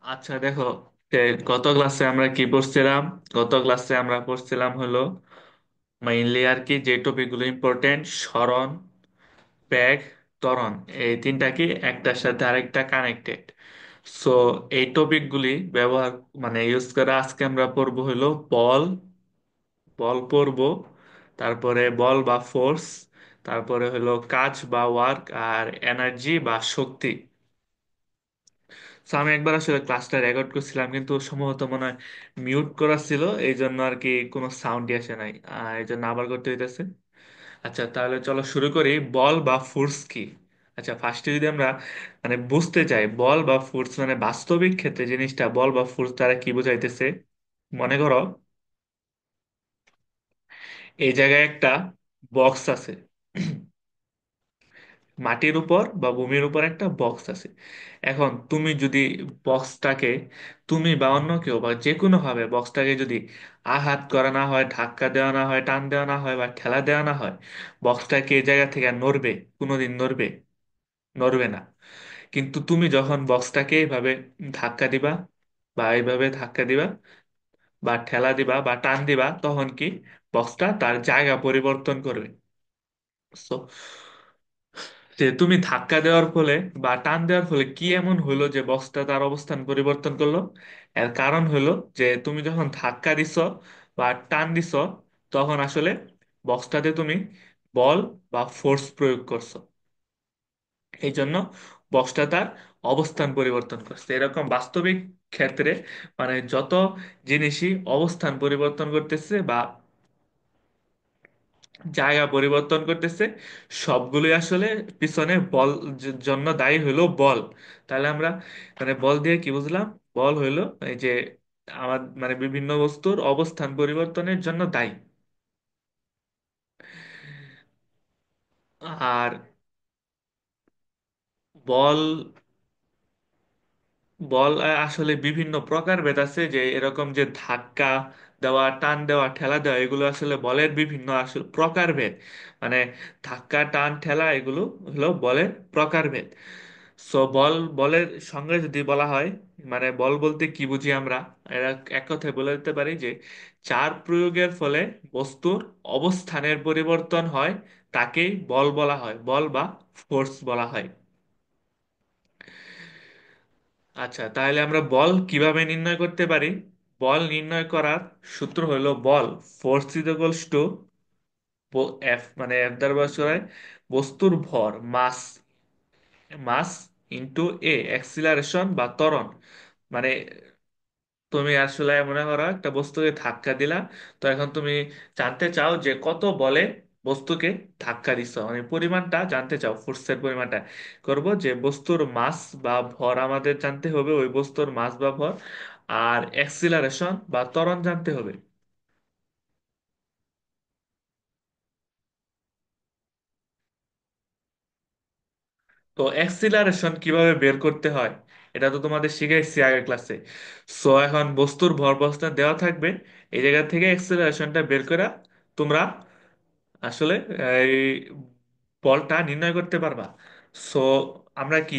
আচ্ছা দেখো, তে গত ক্লাসে আমরা কি পড়ছিলাম? গত ক্লাসে আমরা পড়ছিলাম হলো মেইনলি আর কি যে টপিকগুলো ইম্পর্টেন্ট: সরণ, বেগ, ত্বরণ। এই তিনটা কি একটার সাথে আরেকটা কানেক্টেড। সো এই টপিকগুলি ব্যবহার মানে ইউজ করে আজকে আমরা পড়বো হলো বল। বল পড়বো, তারপরে বল বা ফোর্স, তারপরে হলো কাজ বা ওয়ার্ক, আর এনার্জি বা শক্তি। তো আমি একবার আসলে ক্লাসটা রেকর্ড করছিলাম, কিন্তু সম্ভবত মনে হয় মিউট করা ছিল, এই জন্য আর কি কোনো সাউন্ডই আসে নাই। এই জন্য আবার করতে হইতেছে। আচ্ছা তাহলে চলো শুরু করি। বল বা ফোর্স কি? আচ্ছা ফার্স্টে যদি আমরা মানে বুঝতে চাই বল বা ফোর্স মানে বাস্তবিক ক্ষেত্রে জিনিসটা বল বা ফোর্স দ্বারা কি বোঝাইতেছে। মনে করো এই জায়গায় একটা বক্স আছে, মাটির উপর বা ভূমির উপর একটা বক্স আছে। এখন তুমি যদি বক্সটাকে, তুমি বা অন্য কেউ বা যে কোনো ভাবে বক্সটাকে যদি আঘাত করা না হয়, ধাক্কা দেওয়া না হয়, টান দেওয়া না হয় বা ঠেলা দেওয়া না হয়, বক্সটাকে এই জায়গা থেকে আর নড়বে? কোনোদিন নড়বে? নড়বে না। কিন্তু তুমি যখন বক্সটাকে এইভাবে ধাক্কা দিবা বা এইভাবে ধাক্কা দিবা বা ঠেলা দিবা বা টান দিবা, তখন কি বক্সটা তার জায়গা পরিবর্তন করবে। So, যে তুমি ধাক্কা দেওয়ার ফলে বা টান দেওয়ার ফলে কি এমন হইলো যে বক্সটা তার অবস্থান পরিবর্তন করলো? এর কারণ হলো যে তুমি যখন ধাক্কা দিছো বা টান দিছো, তখন আসলে বক্সটাতে তুমি বল বা ফোর্স প্রয়োগ করছো। এই জন্য বক্সটা তার অবস্থান পরিবর্তন করছে। এরকম বাস্তবিক ক্ষেত্রে মানে যত জিনিসই অবস্থান পরিবর্তন করতেছে বা জায়গা পরিবর্তন করতেছে, সবগুলোই আসলে পিছনে বল জন্য দায়ী হইলো বল। তাহলে আমরা মানে বল দিয়ে কি বুঝলাম? বল হইলো এই যে আমার মানে বিভিন্ন বস্তুর অবস্থান পরিবর্তনের জন্য দায়ী। আর বল বল আসলে বিভিন্ন প্রকারভেদ আছে, যে এরকম যে ধাক্কা দেওয়া, টান দেওয়া, ঠেলা দেওয়া, এগুলো আসলে বলের বিভিন্ন আসলে প্রকারভেদ। মানে ধাক্কা, টান, ঠেলা এগুলো হলো বলের প্রকারভেদ। সো বলের সঙ্গে যদি বলা হয়, মানে বল বলতে কি বুঝি আমরা, এরা এক কথায় বলে দিতে পারি যে চার প্রয়োগের ফলে বস্তুর অবস্থানের পরিবর্তন হয়, তাকেই বল বলা হয়, বল বা ফোর্স বলা হয়। আচ্ছা তাহলে আমরা বল কিভাবে নির্ণয় করতে পারি? বল নির্ণয় করার সূত্র হলো বল force is equals to F, মানে এফ দ্বারা প্রকাশ করা হয় বস্তুর ভর, মাস, মাস ইন্টু এ অ্যাক্সিলারেশন বা ত্বরণ। মানে তুমি আসলে মনে করো একটা বস্তুকে ধাক্কা দিলা, তো এখন তুমি জানতে চাও যে কত বলে বস্তুকে ধাক্কা দিচ্ছ, মানে পরিমাণটা জানতে চাও, ফোর্সের পরিমাণটা। করব যে বস্তুর মাস বা ভর আমাদের জানতে হবে, ওই বস্তুর মাস বা ভর, আর অ্যাক্সিলারেশন বা ত্বরণ জানতে হবে। তো অ্যাক্সিলারেশন কিভাবে বের করতে হয় এটা তো তোমাদের শিখাইছি আগের ক্লাসে। সো এখন বস্তুর ভরবস্থান দেওয়া থাকবে, এই জায়গা থেকে অ্যাক্সিলারেশনটা বের করে তোমরা আসলে এই বলটা নির্ণয় করতে পারবা। সো আমরা কি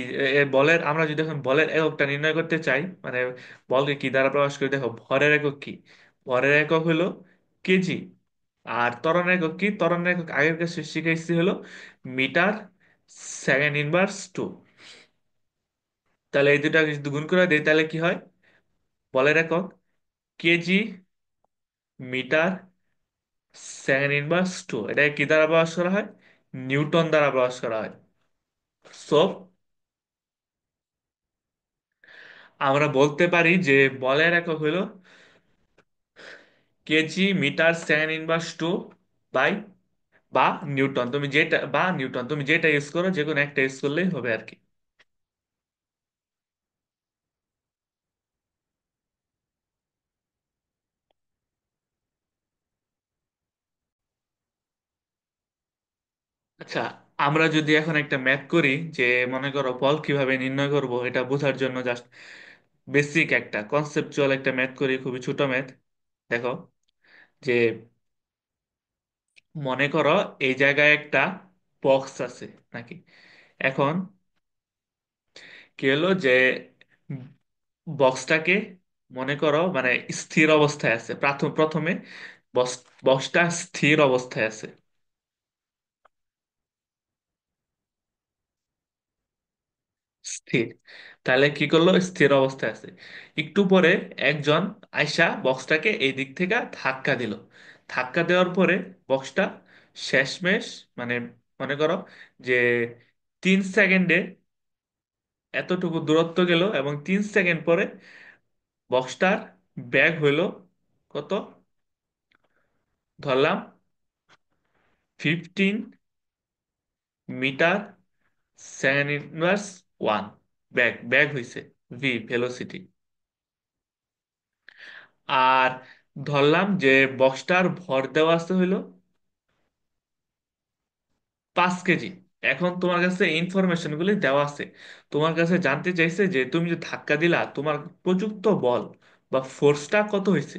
বলের, আমরা যদি এখন বলের এককটা নির্ণয় করতে চাই, মানে বলকে কি দ্বারা প্রকাশ করি, দেখো ভরের একক কি? ভরের একক হলো কেজি। আর ত্বরণের একক কি? ত্বরণের একক আগের কাছে শিখাইছি হলো মিটার সেকেন্ড ইনভার্স টু। তাহলে এই দুটা যদি গুণ করে দিই তাহলে কি হয়? বলের একক KG metre second inverse two, এটা কি দ্বারা প্রকাশ করা হয়? নিউটন দ্বারা প্রকাশ করা হয়। সো আমরা বলতে পারি যে বলের একক হলো KG metre second inverse two by বা নিউটন, তুমি যেটা বা নিউটন তুমি যেটা ইউজ করো, যে কোনো একটা ইউজ করলেই হবে আর কি। আচ্ছা আমরা যদি এখন একটা ম্যাথ করি, যে মনে করো বল কিভাবে নির্ণয় করব এটা বোঝার জন্য জাস্ট বেসিক একটা কনসেপচুয়াল একটা ম্যাথ করি, খুবই ছোট ম্যাথ। দেখো যে মনে করো এই জায়গায় একটা বক্স আছে নাকি। এখন কি হলো যে বক্সটাকে মনে করো মানে স্থির অবস্থায় আছে, প্রথমে বক্সটা স্থির অবস্থায় আছে। স্থির। তাহলে কি করলো, স্থির অবস্থায় আছে। একটু পরে একজন আয়সা বক্সটাকে এই দিক থেকে ধাক্কা দিল। ধাক্কা দেওয়ার পরে বক্সটা শেষমেশ মানে মনে করো যে 3 সেকেন্ডে এতটুকু দূরত্ব গেল, এবং 3 সেকেন্ড পরে বক্সটার ব্যাগ হইল কত, ধরলাম 15 মিটার সেকেন্ড ইনভার্স ওয়ান। ব্যাগ হইছে ভি ভেলোসিটি। আর ধরলাম যে বক্সটার ভর দেওয়া আছে হইলো 5 কেজি। এখন তোমার কাছে ইনফরমেশন গুলি দেওয়া আছে, তোমার কাছে জানতে চাইছে যে তুমি যে ধাক্কা দিলা তোমার প্রযুক্ত বল বা ফোর্সটা কত হয়েছে।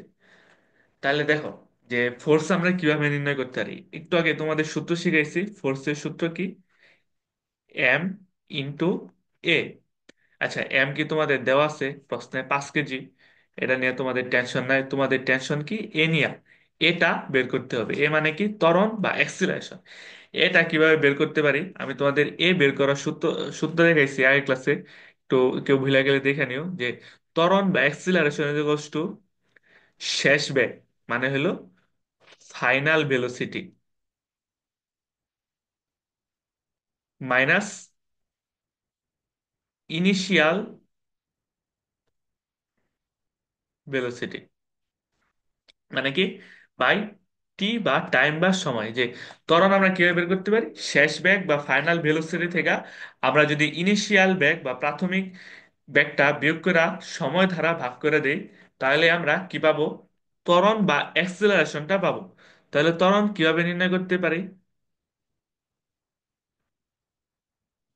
তাহলে দেখো যে ফোর্স আমরা কিভাবে নির্ণয় করতে পারি। একটু আগে তোমাদের সূত্র শিখাইছি, ফোর্সের সূত্র কি, এম ইন্টু এ। আচ্ছা, এম কি তোমাদের দেওয়া আছে প্রশ্নে, 5 কেজি। এটা নিয়ে তোমাদের টেনশন নাই, তোমাদের টেনশন কি এ নিয়ে। এটা বের করতে হবে, এ মানে কি ত্বরণ বা অ্যাক্সিলারেশন। এটা কিভাবে বের করতে পারি, আমি তোমাদের এ বের করার সূত্র সূত্র দেখাইছি আগের ক্লাসে। তো কেউ ভুলে গেলে দেখে নিও যে ত্বরণ বা অ্যাক্সিলারেশন ইজ ইকুয়ালস টু শেষ বেগ মানে হলো final velocity minus initial velocity. মানে কি, বাই টি বা টাইম বা সময়। যে ত্বরণ আমরা কিভাবে বের করতে পারি, শেষ বেগ বা ফাইনাল ভেলোসিটি থেকে আমরা যদি ইনিশিয়াল বেগ বা প্রাথমিক বেগটা বিয়োগ করে সময় ধারা ভাগ করে দেই, তাহলে আমরা কি পাবো, ত্বরণ বা অ্যাক্সিলারেশনটা পাবো। তাহলে ত্বরণ কিভাবে নির্ণয় করতে পারি,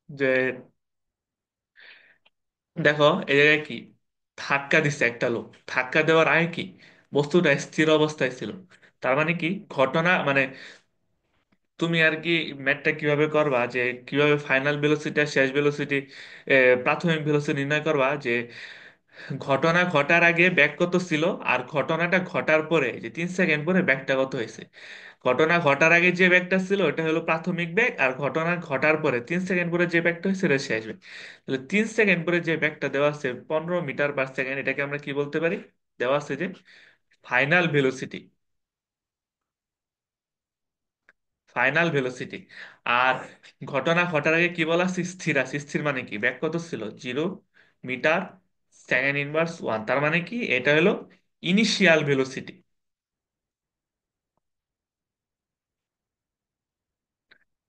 যে দেখো এই জায়গায় কি ধাক্কা দিচ্ছে একটা লোক, ধাক্কা দেওয়ার আগে কি বস্তুটা স্থির অবস্থায় ছিল। তার মানে কি ঘটনা মানে তুমি আর কি ম্যাথটা কিভাবে করবা, যে কিভাবে ফাইনাল ভেলোসিটি আর শেষ ভেলোসিটি, প্রাথমিক ভেলোসিটি নির্ণয় করবা, যে ঘটনা ঘটার আগে ব্যাগ কত ছিল, আর ঘটনাটা ঘটার পরে যে 3 সেকেন্ড পরে ব্যাগটা কত হয়েছে। ঘটনা ঘটার আগে যে ব্যাগটা ছিল ওটা হলো প্রাথমিক ব্যাগ, আর ঘটনা ঘটার পরে 3 সেকেন্ড পরে যে ব্যাগটা হয়েছে এটা শেষ ব্যাগ। তাহলে 3 সেকেন্ড পরে যে ব্যাগটা দেওয়া আছে 15 মিটার পার সেকেন্ড, এটাকে আমরা কি বলতে পারি, দেওয়া আছে যে ফাইনাল ভেলোসিটি। Final velocity. আর ঘটনা ঘটার আগে কি বলা আছে, স্থির আছে। স্থির মানে কি, ব্যাগ কত ছিল 0 মিটার সেকেন্ড ইনভার্স ওয়ান, তার মানে কি এটা হলো ইনিশিয়াল ভেলোসিটি।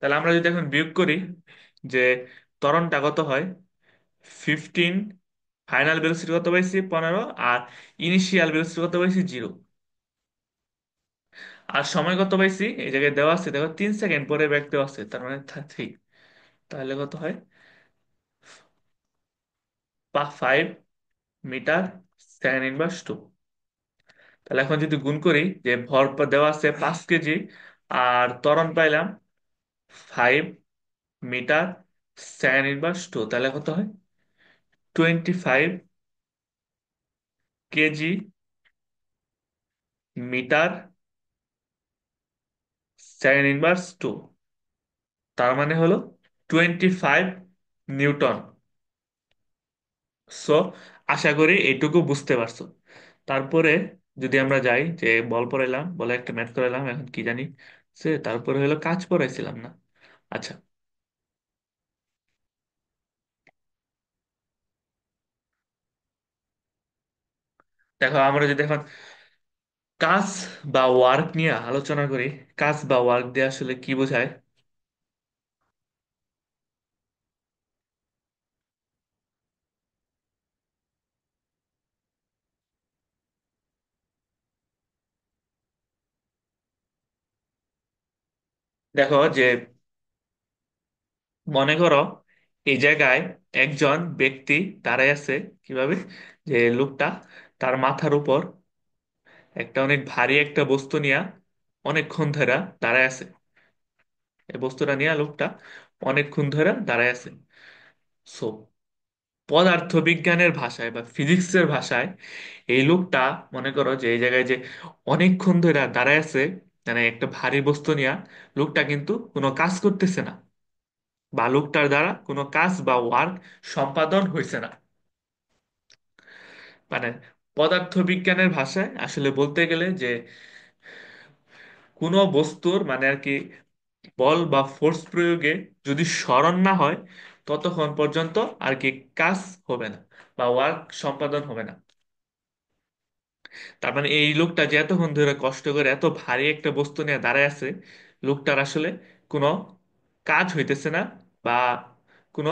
তাহলে আমরা যদি এখন বিয়োগ করি যে ত্বরণটা কত হয় 15, ফাইনাল ভেলোসিটি কত পাইছি 15, আর ইনিশিয়াল ভেলোসিটি কত পাইছি 0, আর সময় কত পাইছি এই জায়গায় দেওয়া আছে, দেখো 3 সেকেন্ড পরে ব্যাগ দেওয়া আছে, তার মানে 3। তাহলে কত হয় 5 মিটার সেকেন্ড ইনভার্স টু। তাহলে এখন যদি গুণ করি যে দেওয়া আছে 5 কেজি, আর ত্বরণ পাইলাম 5 মিটার সেকেন্ড ইনভার্স টু, তাহলে কত হয় 25 KG metre second inverse two. তার মানে হলো 25 নিউটন। সো আশা করি এইটুকু বুঝতে পারছো। তারপরে যদি আমরা যাই যে বল পড়াইলাম, বলে একটা ম্যাথ করাইলাম, এখন কি জানি সে তারপরে হলো কাজ পড়াইছিলাম না। আচ্ছা, দেখো আমরা যদি এখন কাজ বা ওয়ার্ক নিয়ে আলোচনা করি, কাজ বা ওয়ার্ক দিয়ে আসলে কি বোঝায়। দেখো যে মনে করো এই জায়গায় একজন ব্যক্তি দাঁড়ায় আছে, কিভাবে, যে লোকটা তার মাথার উপর একটা অনেক ভারী একটা বস্তু নিয়ে অনেকক্ষণ ধরে দাঁড়ায় আছে। এই বস্তুটা নিয়ে লোকটা অনেকক্ষণ ধরে দাঁড়ায় আছে। পদার্থবিজ্ঞানের ভাষায় বা ফিজিক্সের ভাষায় এই লোকটা, মনে করো যে এই জায়গায় যে অনেকক্ষণ ধরে দাঁড়ায় আছে, মানে একটা ভারী বস্তু নিয়ে, লোকটা কিন্তু কোনো কাজ করতেছে না, বা লোকটার দ্বারা কোনো কাজ বা ওয়ার্ক সম্পাদন হয়েছে না। মানে পদার্থবিজ্ঞানের ভাষায় আসলে বলতে গেলে যে কোনো বস্তুর মানে আর কি বল বা ফোর্স প্রয়োগে যদি স্মরণ না হয়, ততক্ষণ পর্যন্ত আর কি কাজ হবে না বা ওয়ার্ক সম্পাদন হবে না। তার মানে এই লোকটা যে এতক্ষণ ধরে কষ্ট করে এত ভারী একটা বস্তু নিয়ে দাঁড়ায় আছে, লোকটার আসলে কোনো কাজ হইতেছে না, বা কোনো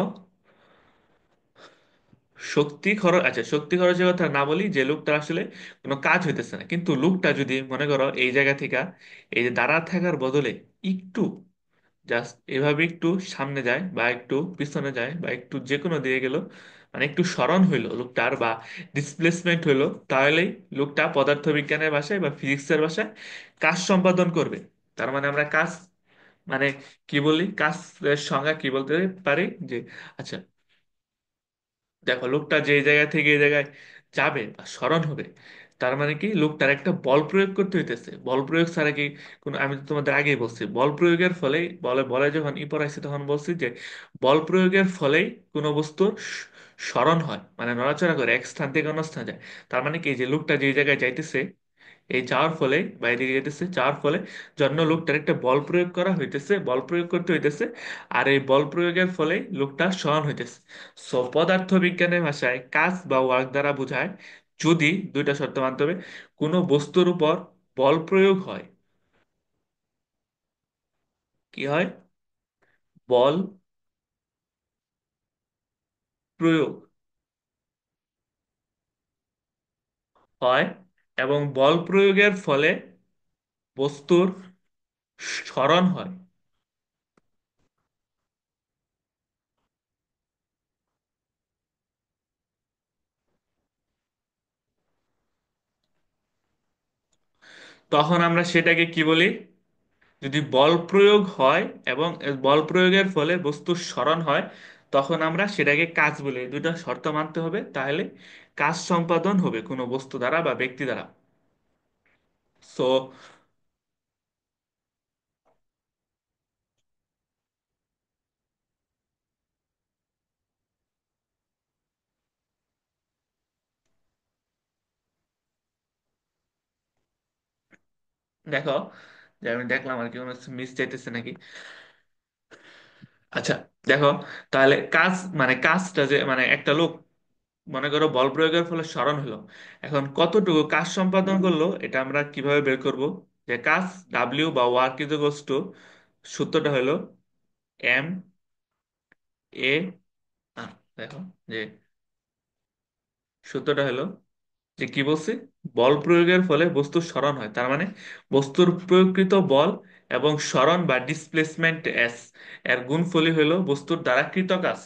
শক্তি খরচ, আচ্ছা শক্তি খরচের কথা না বলি, যে লোকটা আসলে কোনো কাজ হইতেছে না, কিন্তু লোকটা যদি মনে করো এই জায়গা থেকে এই যে দাঁড়া থাকার বদলে একটু জাস্ট এভাবে একটু সামনে যায় বা একটু পিছনে যায় বা একটু যে কোনো দিয়ে গেল, মানে একটু সরণ হইলো লোকটার বা ডিসপ্লেসমেন্ট হইলো, তাহলেই লোকটা পদার্থবিজ্ঞানের ভাষায় বা ফিজিক্সের ভাষায় কাজ সম্পাদন করবে। তার মানে আমরা কাজ মানে কি বলি, কাজের সংজ্ঞা কি বলতে পারি যে, আচ্ছা দেখো লোকটা যে জায়গা থেকে এই জায়গায় যাবে বা সরণ হবে, তার মানে কি লোকটার একটা বল প্রয়োগ করতে হইতেছে। বল প্রয়োগ ছাড়া কি কোনো, আমি তো তোমাদের আগেই বলছি বল প্রয়োগের ফলেই, বলে বলে যখন পড়াইছি তখন বলছি যে বল প্রয়োগের ফলেই কোনো বস্তুর সরণ হয়, মানে নড়াচড়া করে এক স্থান থেকে অন্য স্থানে যায়। তার মানে কি, এই যে লোকটা যে জায়গায় যাইতেছে, এই যাওয়ার ফলে বাইরে যেতেছে, যাওয়ার ফলে জন্য লোকটার একটা বল প্রয়োগ করা হইতেছে, বল প্রয়োগ করতে হইতেছে, আর এই বল প্রয়োগের ফলে লোকটা সরণ হইতেছে। সো পদার্থ বিজ্ঞানের ভাষায় কাজ বা ওয়ার্ক দ্বারা বোঝায় যদি দুইটা শর্ত মানতে হবে, কোনো বস্তুর উপর বল প্রয়োগ হয়। কি হয়? বল প্রয়োগ হয়, এবং বল প্রয়োগের ফলে বস্তুর সরণ হয়। তখন আমরা সেটাকে কি বলি? যদি বল প্রয়োগ হয় এবং বল প্রয়োগের ফলে বস্তুর সরণ হয়, তখন আমরা সেটাকে কাজ বলি। এই দুটো শর্ত মানতে হবে, তাহলে কাজ সম্পাদন হবে কোনো বস্তু দ্বারা বা ব্যক্তি দ্বারা। সো দেখো, যে আমি দেখলাম আর কি কোনো মিস চাইতেছে নাকি। আচ্ছা দেখো, তাহলে কাজ মানে কাজটা যে মানে একটা লোক মনে করো বল প্রয়োগের ফলে সরণ হলো, এখন কতটুকু কাজ সম্পাদন করলো এটা আমরা কিভাবে বের করব? যে কাজ ডাব্লিউ বা ওয়ার্ক ইজ ইকুয়ালস টু, সূত্রটা হলো এম এ, দেখো যে সূত্রটা হলো যে কি বলছি, বল প্রয়োগের ফলে বস্তুর সরণ হয়, তার মানে বস্তুর প্রয়োগকৃত বল এবং সরণ বা ডিসপ্লেসমেন্ট এস এর গুণফলই হলো বস্তুর দ্বারা কৃত কাজ।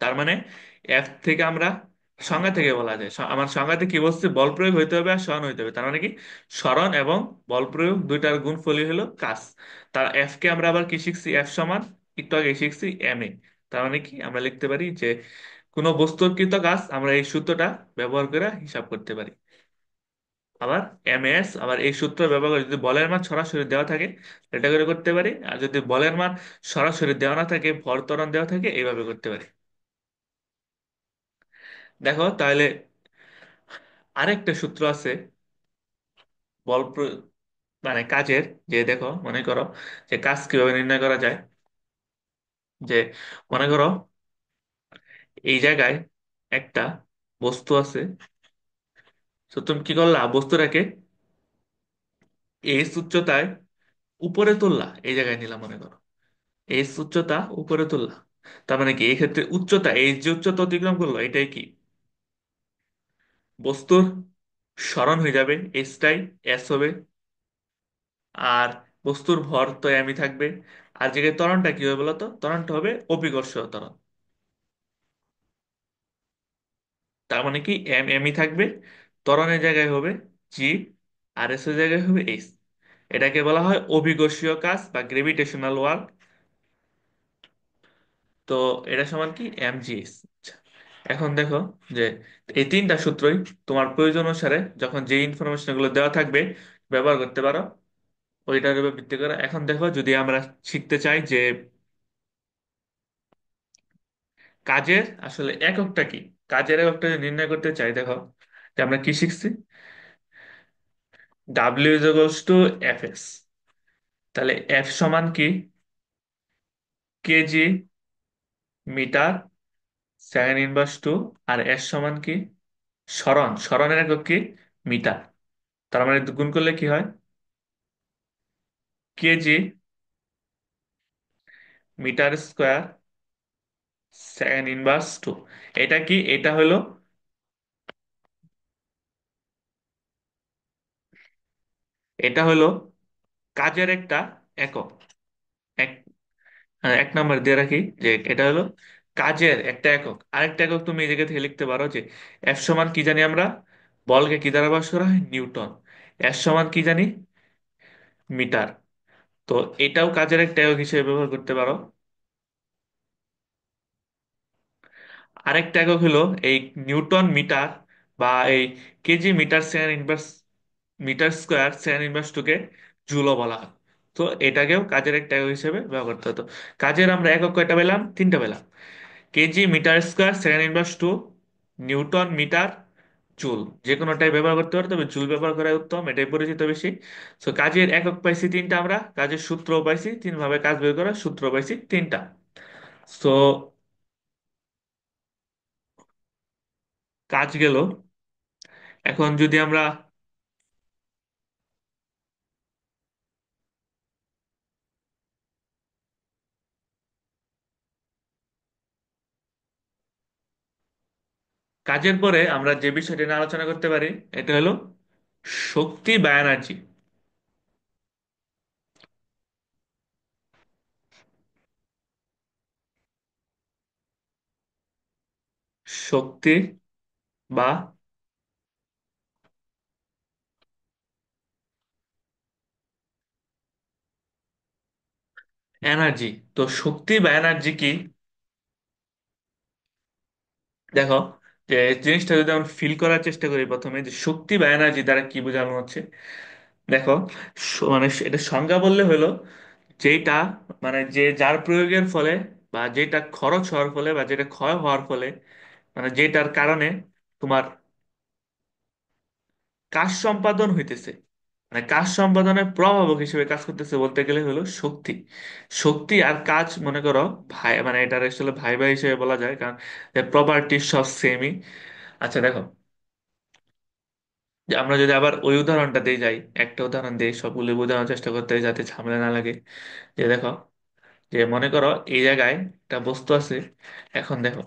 তার মানে এফ থেকে আমরা সংজ্ঞা থেকে বলা যায়, আমার সংজ্ঞাতে কি বলছে, বল প্রয়োগ হইতে হবে আর সরণ হইতে হবে, তার মানে কি সরণ এবং বল প্রয়োগ দুইটার গুণফলই হলো কাজ। তার এফ কে আমরা আবার কি শিখছি, এফ সমান একটু আগে শিখছি এম এ। তার মানে কি আমরা লিখতে পারি যে কোনো বস্তুর কৃত কাজ আমরা এই সূত্রটা ব্যবহার করে হিসাব করতে পারি। আবার এম এস, আবার এই সূত্র ব্যবহার করে যদি বলের মান সরাসরি দেওয়া থাকে এটা করে করতে পারি, আর যদি বলের মান সরাসরি দেওয়া না থাকে, ভর ত্বরণ দেওয়া থাকে, এইভাবে করতে পারি। দেখো তাহলে আরেকটা সূত্র আছে বল মানে কাজের, যে দেখো মনে করো যে কাজ কিভাবে নির্ণয় করা যায়, যে মনে করো এই জায়গায় একটা বস্তু আছে, তো তুমি কি করলা, বস্তুটাকে এই উচ্চতায় উপরে তুললা, এই জায়গায় নিলাম মনে করো এই উচ্চতা উপরে তুললা, তার মানে কি এই ক্ষেত্রে উচ্চতা, এই যে উচ্চতা অতিক্রম করলো এটাই কি বস্তুর সরণ হয়ে যাবে, এসটাই এস হবে, আর বস্তুর ভর তো এমই থাকবে। আর জায়গায় ত্বরণটা কি হবে বলতো, ত্বরণটা হবে অভিকর্ষীয় ত্বরণ। তার মানে কি এম এমই থাকবে, ত্বরণের জায়গায় হবে জি, আর এস এর জায়গায় হবে এইচ। এটাকে বলা হয় অভিকর্ষীয় কাজ বা গ্রেভিটেশনাল ওয়ার্ক। তো এটা সমান কি mgh। এখন দেখো যে এই তিনটা সূত্রই তোমার প্রয়োজন অনুসারে যখন যে ইনফরমেশন গুলো দেওয়া থাকবে ব্যবহার করতে পারো ওইটার উপর ভিত্তি করে। এখন দেখো যদি আমরা শিখতে চাই যে কাজের আসলে এককটা কি, কাজের এককটা যদি নির্ণয় করতে চাই, দেখো যে আমরা কি শিখছি, W is equals to F S. তাহলে এফ সমান কি, KG metre second inverse two. আর এস সমান কি, সরণ, সরণের একক কি, মিটার। তার মানে গুণ করলে কি হয়, KG metre square second inverse two. এটা কি, এটা হলো, এটা হলো কাজের একটা একক। এক, এক নাম্বার দিয়ে রাখি যে এটা হলো কাজের একটা একক। আরেকটা একক তুমি এই জায়গা থেকে লিখতে পারো যে এফ সমান কি জানি আমরা, বলকে কি দ্বারা প্রকাশ করা হয়, নিউটন। এস সমান কি জানি, মিটার। তো এটাও কাজের একটা একক হিসেবে ব্যবহার করতে পারো। আরেকটা একক হলো এই নিউটন মিটার বা এই KG metre second inverse metre square second inverse টুকে জুলও বলা হয়। তো এটাকেও কাজের একটা একক হিসেবে ব্যবহার করতে হতো। কাজের আমরা একক কয়টা পেলাম, তিনটা পেলাম, KG metre square second inverse two, newton metre, joule. যে কোনোটাই ব্যবহার করতে পারো, তবে জুল ব্যবহার করা উত্তম, এটাই পরিচিত বেশি। তো কাজের একক পাইছি তিনটা, আমরা কাজের সূত্র পাইছি তিন ভাবে, কাজ বের করার সূত্র পাইছি তিনটা। তো কাজ গেল। এখন যদি আমরা কাজের পরে আমরা যে বিষয়টি নিয়ে আলোচনা করতে পারি, এটা হলো শক্তি বা এনার্জি। শক্তি বা এনার্জি। তো শক্তি বা এনার্জি কি, দেখো যে জিনিসটা যদি আমরা ফিল করার চেষ্টা করি প্রথমে, যে শক্তি বা এনার্জি দ্বারা কি বোঝানো হচ্ছে। দেখো মানে এটা সংজ্ঞা বললে হলো যেটা, মানে যে যার প্রয়োগের ফলে বা যেটা খরচ হওয়ার ফলে বা যেটা ক্ষয় হওয়ার ফলে, মানে যেটার কারণে তোমার কাজ সম্পাদন হইতেছে, মানে কাজ সম্পাদনের প্রভাবক হিসেবে কাজ করতেছে বলতে গেলে হলো শক্তি। শক্তি আর কাজ মনে করো ভাই, মানে এটা আসলে ভাই ভাই হিসেবে বলা যায়, কারণ প্রপার্টি সব সেমই। আচ্ছা দেখো, যে আমরা যদি আবার ওই উদাহরণটা দিয়ে যাই, একটা উদাহরণ দিয়ে সবগুলো বোঝানোর চেষ্টা করতে হয় যাতে ঝামেলা না লাগে। যে দেখো, যে মনে করো এই জায়গায় একটা বস্তু আছে। এখন দেখো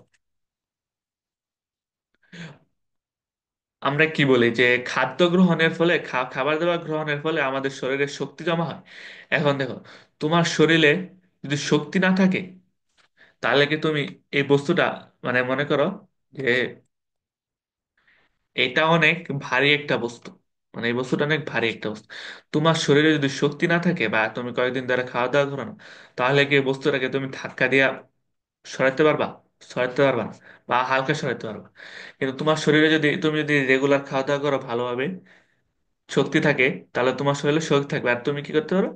আমরা কি বলি যে খাদ্য গ্রহণের ফলে, খাবার দাবার গ্রহণের ফলে আমাদের শরীরে শক্তি জমা হয়। এখন দেখো, তোমার শরীরে যদি শক্তি না থাকে তাহলে কি তুমি এই বস্তুটা, মানে মনে করো যে এটা অনেক ভারী একটা বস্তু, মানে এই বস্তুটা অনেক ভারী একটা বস্তু, তোমার শরীরে যদি শক্তি না থাকে বা তুমি কয়েকদিন ধরে খাওয়া দাওয়া করো না, তাহলে কি এই বস্তুটাকে তুমি ধাক্কা দিয়া সরাতে পারবা, সরাতে পারবা না, বা হালকা সরাতে পারবা। কিন্তু তোমার শরীরে যদি, তুমি যদি রেগুলার খাওয়া দাওয়া করো ভালোভাবে, শক্তি থাকে, তাহলে তোমার শরীরে শক্তি থাকবে আর তুমি কি করতে পারো,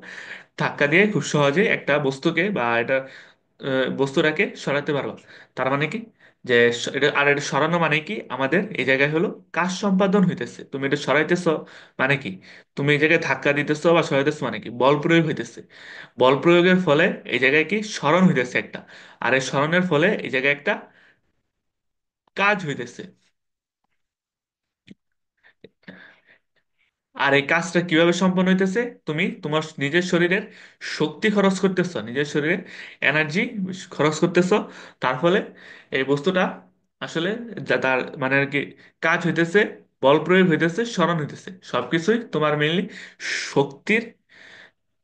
ধাক্কা দিয়ে খুব সহজে একটা বস্তুকে বা এটা বস্তুটাকে সরাতে পারবো। তার মানে কি, যে এটা, আর এটা সরানো মানে কি, আমাদের এই জায়গায় হলো কাজ সম্পাদন হইতেছে, তুমি এটা সরাইতেছো মানে কি, তুমি এই জায়গায় ধাক্কা দিতেছো বা সরাইতেছো মানে কি, বল প্রয়োগ হইতেছে। বল প্রয়োগের ফলে এই জায়গায় কি সরণ হইতেছে একটা, আর এই সরণের ফলে এই জায়গায় একটা কাজ হইতেছে। আর এই কাজটা কিভাবে সম্পন্ন হইতেছে, তুমি তোমার নিজের শরীরের শক্তি খরচ করতেছো, নিজের শরীরে এনার্জি খরচ করতেছো। তার ফলে এই বস্তুটা আসলে তার মানে আর কি কাজ হইতেছে, বল প্রয়োগ হইতেছে, স্মরণ হইতেছে, সবকিছুই তোমার মেইনলি শক্তির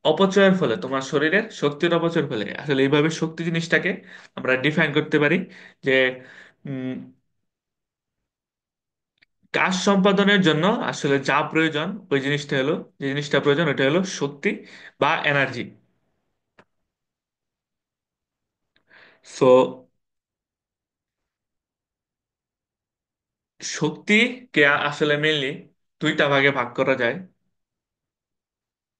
অপচয়ের ফলে, তোমার শরীরের শক্তির অপচয়ের ফলে। আসলে এইভাবে শক্তি জিনিসটাকে আমরা ডিফাইন করতে পারি যে কাজ সম্পাদনের জন্য আসলে যা প্রয়োজন ওই জিনিসটা হলো, যে জিনিসটা প্রয়োজন ওটা হলো শক্তি বা এনার্জি। সো শক্তিকে আসলে মেনলি দুইটা ভাগে ভাগ করা যায়,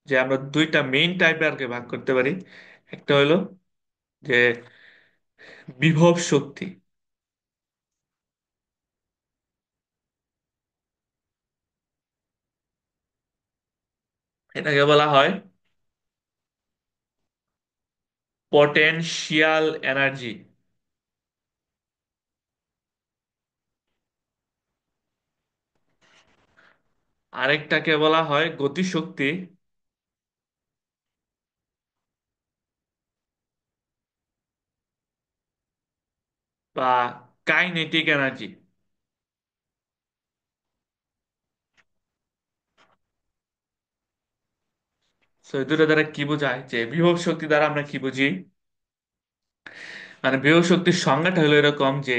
যে আমরা দুইটা মেইন টাইপের ভাগ করতে পারি। একটা হলো যে বিভব শক্তি, এটাকে বলা হয় পটেনশিয়াল এনার্জি। আরেকটাকে বলা হয় গতিশক্তি বা কাইনেটিক এনার্জি। তো এই দুটো দ্বারা কি বোঝায়, যে বিভব শক্তি দ্বারা আমরা কি বুঝি, মানে বিভব শক্তির সংজ্ঞাটা হলো এরকম যে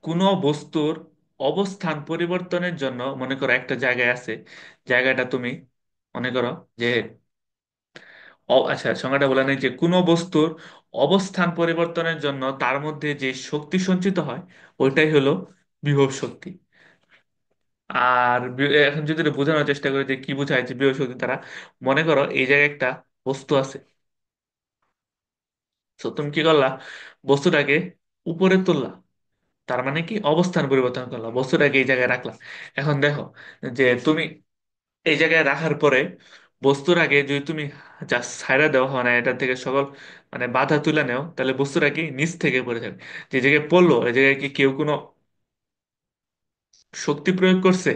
কোনো বস্তুর অবস্থান পরিবর্তনের জন্য, মনে করো একটা জায়গায় আছে, জায়গাটা তুমি মনে করো যে আচ্ছা, সংজ্ঞাটা বলে নেই, যে কোনো বস্তুর অবস্থান পরিবর্তনের জন্য তার মধ্যে যে শক্তি সঞ্চিত হয় ওইটাই হলো বিভব শক্তি। আর এখন যদি এটা বোঝানোর চেষ্টা করি যে কি বোঝায় যে বিভব শক্তি দ্বারা, মনে করো এই জায়গায় একটা বস্তু আছে। তো তুমি কি করলা, বস্তুটাকে উপরে তুললা, তার মানে কি অবস্থান পরিবর্তন করলা, বস্তুটাকে এই জায়গায় রাখলা। এখন দেখো যে তুমি এই জায়গায় রাখার পরে বস্তুর আগে যদি তুমি জাস্ট ছাইড়া দেওয়া, মানে এটা থেকে সকল মানে বাধা তুলে নেও, তাহলে বস্তুটা কি নিচ থেকে পড়ে যাবে। যে জায়গায় পড়লো এই জায়গায় কি কেউ কোনো শক্তি প্রয়োগ করছে?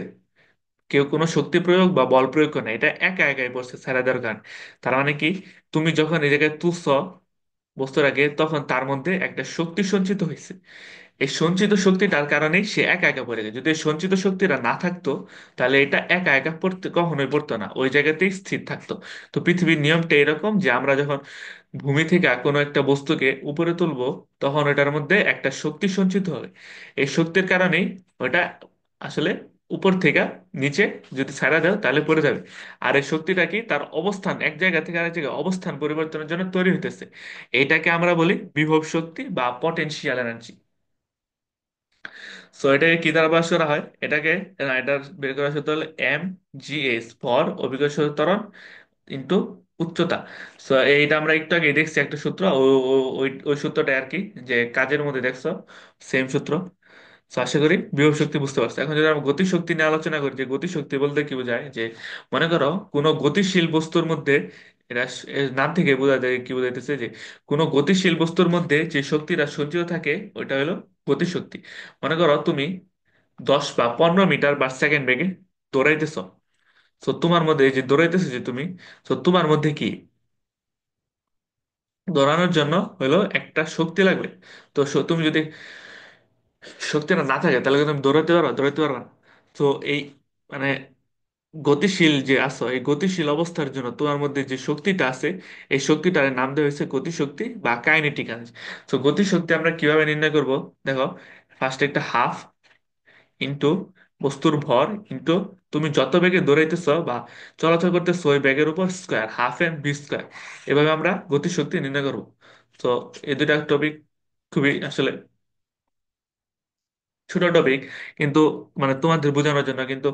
কেউ কোনো শক্তি প্রয়োগ বা বল প্রয়োগ করে না, এটা একা একাই পড়ছে ছাইড়া দেওয়ার কারণে। তার মানে কি, তুমি যখন এই জায়গায় তুলছ বস্তুটাকে, তখন তার মধ্যে একটা শক্তি সঞ্চিত হয়েছে। এই সঞ্চিত শক্তিটার কারণেই সে একা একা পড়ে গেছে। যদি এই সঞ্চিত শক্তিটা না থাকতো, তাহলে এটা একা একা পড়তে কখনোই পড়তো না, ওই জায়গাতেই স্থির থাকতো। তো পৃথিবীর নিয়মটা এরকম যে আমরা যখন ভূমি থেকে কোনো একটা বস্তুকে উপরে তুলবো, তখন ওটার মধ্যে একটা শক্তি সঞ্চিত হবে। এই শক্তির কারণেই ওটা আসলে উপর থেকে নিচে যদি ছাড়া দাও তাহলে পড়ে যাবে। আর এই শক্তিটা কি, তার অবস্থান এক জায়গা থেকে আরেক জায়গায় অবস্থান পরিবর্তনের জন্য তৈরি হইতেছে। এইটাকে আমরা বলি বিভব শক্তি বা পটেনশিয়াল এনার্জি। সো এটাকে কি দ্বারা প্রকাশ করা হয়, এটাকে এটার বের করার সূত্র হলো mgh, ভর অভিকর্ষ ত্বরণ ইন্টু উচ্চতা। সো এইটা আমরা একটু আগে দেখছি একটা সূত্র, ওই ওই সূত্রটা আর কি, যে কাজের মধ্যে দেখছো সেম সূত্র। তো আশা করি বিভব শক্তি বুঝতে পারছো। এখন যদি আমরা গতিশক্তি নিয়ে আলোচনা করি, যে গতিশক্তি বলতে কি বোঝায়, যে মনে করো কোনো গতিশীল বস্তুর মধ্যে, এটা এর নাম থেকে বোঝা যায় কি বোঝাইতেছে, যে কোনো গতিশীল বস্তুর মধ্যে যে শক্তিটা সঞ্চিত থাকে ওইটা হলো গতিশক্তি। মনে করো তুমি 10 বা 15 মিটার পার সেকেন্ড বেগে দৌড়াইতেছ। তো তোমার মধ্যে এই যে দৌড়াইতেছো যে তুমি, তো তোমার মধ্যে কি, দৌড়ানোর জন্য হলো একটা শক্তি লাগবে। তো তুমি যদি শক্তিটা না থাকে তাহলে কিন্তু তুমি দৌড়াতে পারবা, দৌড়াতে পারবা না। তো এই মানে গতিশীল যে আছো, এই গতিশীল অবস্থার জন্য তোমার মধ্যে যে শক্তিটা আছে, এই শক্তিটার নাম দেওয়া হয়েছে গতিশক্তি বা কাইনেটিক এনার্জি। তো গতিশক্তি আমরা কিভাবে নির্ণয় করব, দেখো, ফার্স্ট একটা হাফ ইন্টু বস্তুর ভর ইন্টু তুমি যত বেগে দৌড়াইতেছ বা চলাচল করতেছো ওই বেগের উপর square, half M V square. এভাবে আমরা গতিশক্তি নির্ণয় করব। তো এই দুইটা টপিক খুবই আসলে ছোট টপিক, কিন্তু মানে তোমাদের বোঝানোর জন্য কিন্তু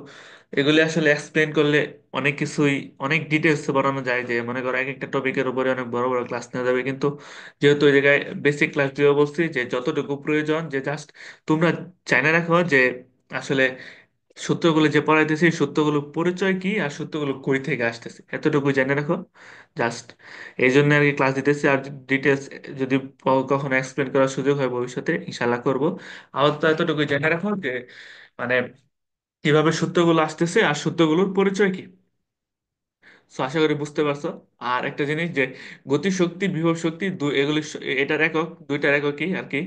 এগুলি আসলে এক্সপ্লেন করলে অনেক কিছুই, অনেক ডিটেলস বাড়ানো যায়। যে মনে করো এক একটা টপিকের উপরে অনেক বড় বড় ক্লাস নেওয়া যাবে, কিন্তু যেহেতু ওই জায়গায় বেসিক ক্লাস দিয়ে বলছি, যে যতটুকু প্রয়োজন, যে জাস্ট তোমরা জানা রাখো যে আসলে সূত্রগুলো যে পড়াইতেছে এই সূত্রগুলো পরিচয় কি আর সূত্রগুলো কই থেকে আসতেছে, এতটুকু জেনে রাখো জাস্ট। এই জন্য আর কি ক্লাস দিতেছি। আর ডিটেলস যদি কখনো এক্সপ্লেন করার সুযোগ হয় ভবিষ্যতে, ইনশাল্লাহ করব। আপাতত এতটুকু জেনে রাখো যে মানে কিভাবে সূত্রগুলো আসতেছে আর সূত্রগুলোর পরিচয় কি। তো আশা করি বুঝতে পারছো। আর একটা জিনিস, যে গতিশক্তি বিভব শক্তি এগুলি এটার একক, দুইটার একক কি আর কি,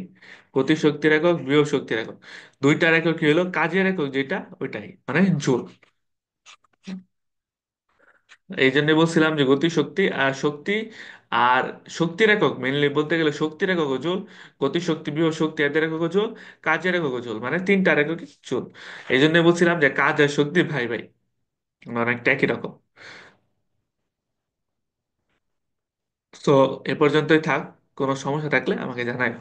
গতিশক্তির একক বিভব শক্তির একক। দুইটার একক কি হলো কাজের একক, যেটা ওইটাই মানে জুল। এই জন্য বলছিলাম যে গতি শক্তি আর শক্তি, আর শক্তির একক মেইনলি বলতে গেলে শক্তির একক জুল, গতি শক্তি বিভব শক্তি এদের একক জুল, কাজের একক জুল, মানে তিনটার একক জুল। এই জন্য বলছিলাম যে কাজ আর শক্তি ভাই ভাই, অনেকটা একই রকম। তো এ পর্যন্তই থাক, কোনো সমস্যা থাকলে আমাকে জানাই।